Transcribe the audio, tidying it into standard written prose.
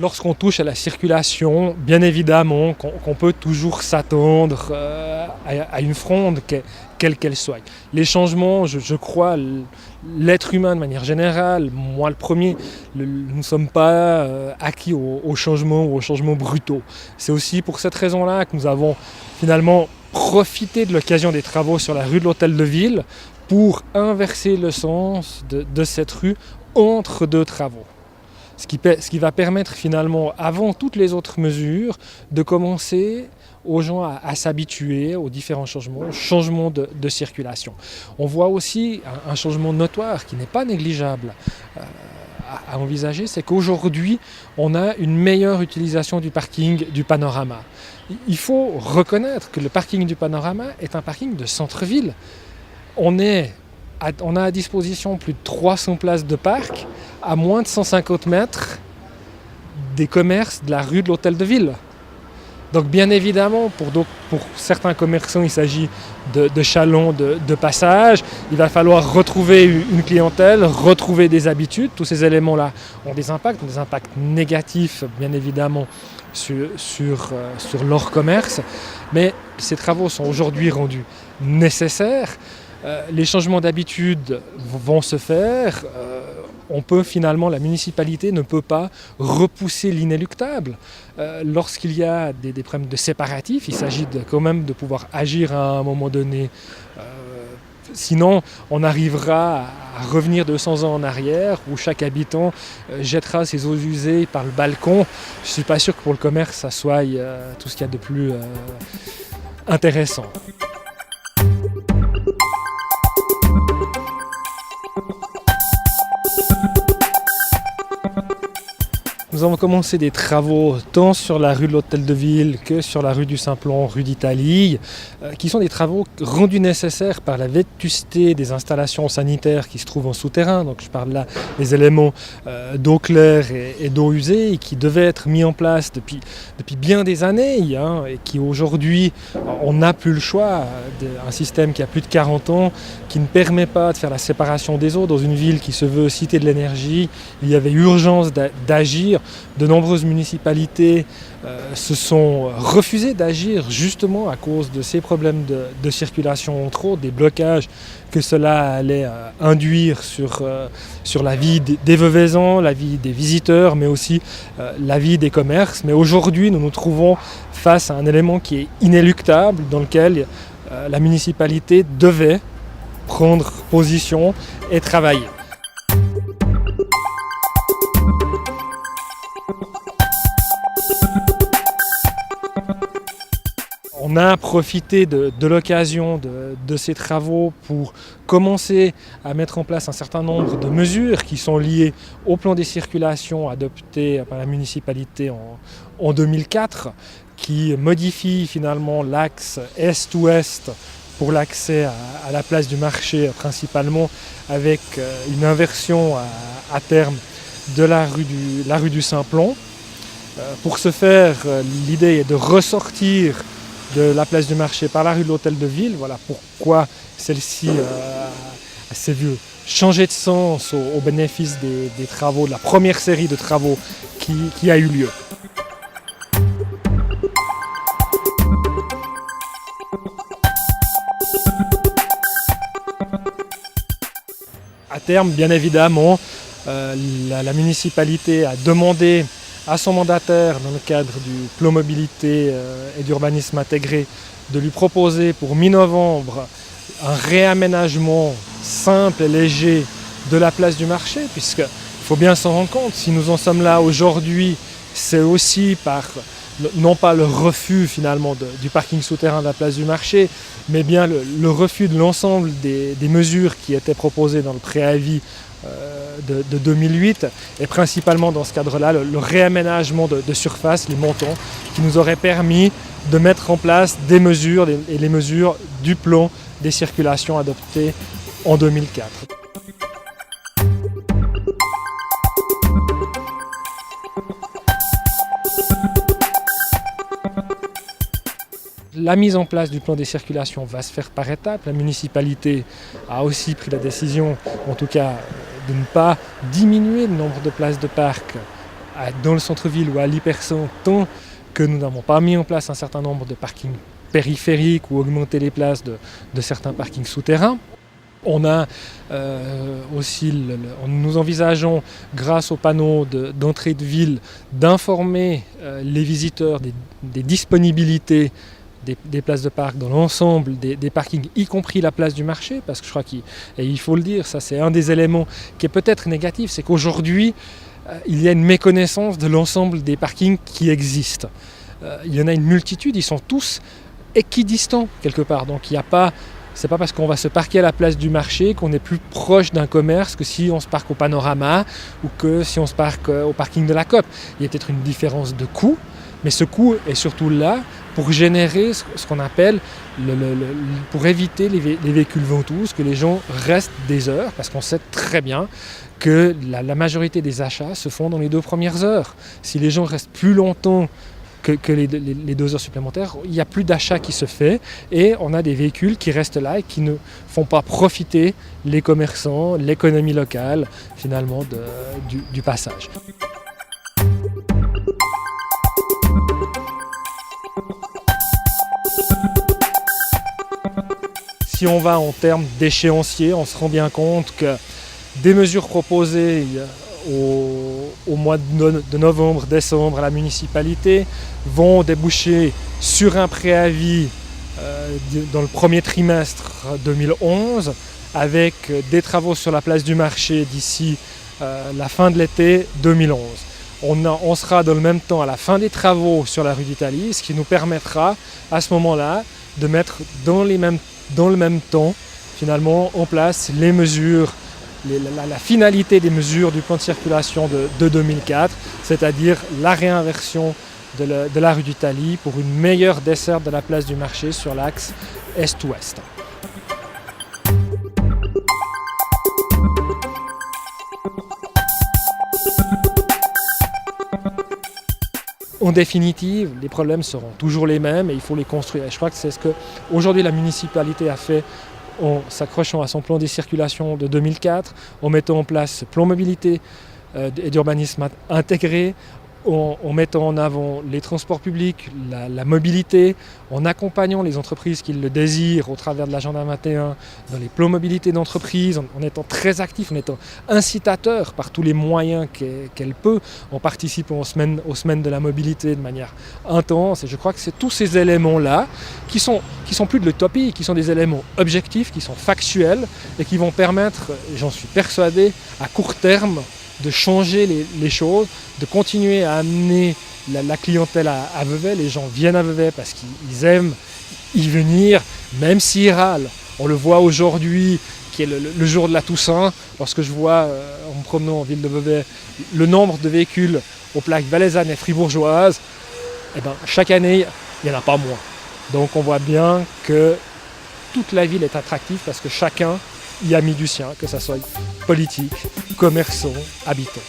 Lorsqu'on touche à la circulation, bien évidemment qu'on peut toujours s'attendre à une fronde, quelle qu'elle soit. Les changements, je crois, l'être humain de manière générale, moi le premier, nous ne sommes pas acquis aux changements ou aux changements brutaux. C'est aussi pour cette raison-là que nous avons finalement profité de l'occasion des travaux sur la rue de l'Hôtel de Ville pour inverser le sens de cette rue entre deux travaux. Ce qui va permettre finalement, avant toutes les autres mesures, de commencer aux gens à s'habituer aux différents changements de circulation. On voit aussi un changement notoire qui n'est pas négligeable à envisager, c'est qu'aujourd'hui, on a une meilleure utilisation du parking du Panorama. Il faut reconnaître que le parking du Panorama est un parking de centre-ville. On a à disposition plus de 300 places de parc à moins de 150 mètres des commerces de la rue de l'Hôtel de Ville. Donc bien évidemment, pour certains commerçants, il s'agit de chalons de passage. Il va falloir retrouver une clientèle, retrouver des habitudes. Tous ces éléments-là ont des impacts négatifs, bien évidemment, sur leur commerce. Mais ces travaux sont aujourd'hui rendus nécessaires. Les changements d'habitude vont se faire. La municipalité ne peut pas repousser l'inéluctable. Lorsqu'il y a des problèmes de séparatifs, il s'agit quand même de pouvoir agir à un moment donné. Sinon, on arrivera à revenir 200 ans en arrière, où chaque habitant jettera ses eaux usées par le balcon. Je ne suis pas sûr que pour le commerce, ça soit tout ce qu'il y a de plus intéressant. Nous avons commencé des travaux tant sur la rue de l'Hôtel de Ville que sur la rue du Simplon, rue d'Italie, qui sont des travaux rendus nécessaires par la vétusté des installations sanitaires qui se trouvent en souterrain. Donc je parle là des éléments d'eau claire et d'eau usée qui devaient être mis en place depuis bien des années et qui aujourd'hui, on n'a plus le choix. Un système qui a plus de 40 ans, qui ne permet pas de faire la séparation des eaux dans une ville qui se veut cité de l'énergie. Il y avait urgence d'agir. De nombreuses municipalités se sont refusées d'agir justement à cause de ces problèmes de circulation, entre autres, des blocages que cela allait induire sur la vie des veuvaisans, la vie des visiteurs, mais aussi la vie des commerces. Mais aujourd'hui, nous nous trouvons face à un élément qui est inéluctable, dans lequel la municipalité devait prendre position et travailler. On a profité de l'occasion de ces travaux pour commencer à mettre en place un certain nombre de mesures qui sont liées au plan des circulations adopté par la municipalité en 2004, qui modifie finalement l'axe est-ouest pour l'accès à la place du marché principalement, avec une inversion à terme de la rue du Simplon. Pour ce faire, l'idée est de ressortir de la place du marché par la rue de l'Hôtel de Ville. Voilà pourquoi celle-ci s'est vue changer de sens au bénéfice des travaux, de la première série de travaux qui a eu lieu. À terme, bien évidemment, la municipalité a demandé à son mandataire, dans le cadre du plan mobilité et d'urbanisme intégré, de lui proposer pour mi-novembre un réaménagement simple et léger de la place du marché, puisqu'il faut bien s'en rendre compte, si nous en sommes là aujourd'hui, c'est aussi par, non pas le refus finalement du parking souterrain de la place du marché, mais bien le refus de l'ensemble des mesures qui étaient proposées dans le préavis de 2008, et principalement dans ce cadre-là, le réaménagement de surface, les montants, qui nous auraient permis de mettre en place des mesures, et les mesures du plan des circulations adopté en 2004. La mise en place du plan des circulations va se faire par étapes. La municipalité a aussi pris la décision, en tout cas, de ne pas diminuer le nombre de places de parc dans le centre-ville ou à l'hypercentre tant que nous n'avons pas mis en place un certain nombre de parkings périphériques ou augmenté les places de certains parkings souterrains. On a aussi, nous envisageons, grâce aux panneaux d'entrée de ville, d'informer les visiteurs des disponibilités des places de parc dans l'ensemble des parkings, y compris la place du marché, parce que je crois il faut le dire, ça c'est un des éléments qui est peut-être négatif, c'est qu'aujourd'hui, il y a une méconnaissance de l'ensemble des parkings qui existent. Il y en a une multitude, ils sont tous équidistants quelque part, donc il n'y a pas... C'est pas parce qu'on va se parquer à la place du marché qu'on est plus proche d'un commerce que si on se parque au Panorama ou que si on se parque au parking de la COP. Il y a peut-être une différence de coût, mais ce coût est surtout là pour générer ce qu'on appelle, pour éviter les véhicules ventouses, que les gens restent des heures, parce qu'on sait très bien que la majorité des achats se font dans les 2 premières heures. Si les gens restent plus longtemps que les 2 heures supplémentaires, il n'y a plus d'achat qui se fait et on a des véhicules qui restent là et qui ne font pas profiter les commerçants, l'économie locale finalement du passage. Si on va en termes d'échéancier, on se rend bien compte que des mesures proposées au mois de novembre, décembre à la municipalité vont déboucher sur un préavis dans le premier trimestre 2011 avec des travaux sur la place du marché d'ici la fin de l'été 2011. On sera dans le même temps à la fin des travaux sur la rue d'Italie, ce qui nous permettra à ce moment-là de mettre dans le même temps finalement en place les mesures, la finalité des mesures du plan de circulation de 2004, c'est-à-dire la réinversion de la rue d'Italie pour une meilleure desserte de la place du marché sur l'axe est-ouest. En définitive, les problèmes seront toujours les mêmes et il faut les construire. Et je crois que c'est ce que aujourd'hui la municipalité a fait en s'accrochant à son plan de circulation de 2004, en mettant en place ce plan mobilité et d'urbanisme intégré, en mettant en avant les transports publics, la mobilité, en accompagnant les entreprises qui le désirent au travers de l'agenda 21 dans les plans mobilité d'entreprise, en étant très actif, en étant incitateur par tous les moyens qu'elle peut, en participant aux semaines de la mobilité de manière intense. Et je crois que c'est tous ces éléments-là qui sont plus de l'utopie, qui sont des éléments objectifs, qui sont factuels et qui vont permettre, j'en suis persuadé, à court terme, de changer les choses, de continuer à amener la clientèle à Vevey. Les gens viennent à Vevey parce qu'ils aiment y venir, même s'ils râlent. On le voit aujourd'hui, qui est le jour de la Toussaint, lorsque je vois, en me promenant en ville de Vevey, le nombre de véhicules aux plaques valaisannes et fribourgeoises, chaque année, il n'y en a pas moins. Donc on voit bien que toute la ville est attractive parce que chacun y a mis du sien, que ce soit politique, commerçants, habitants.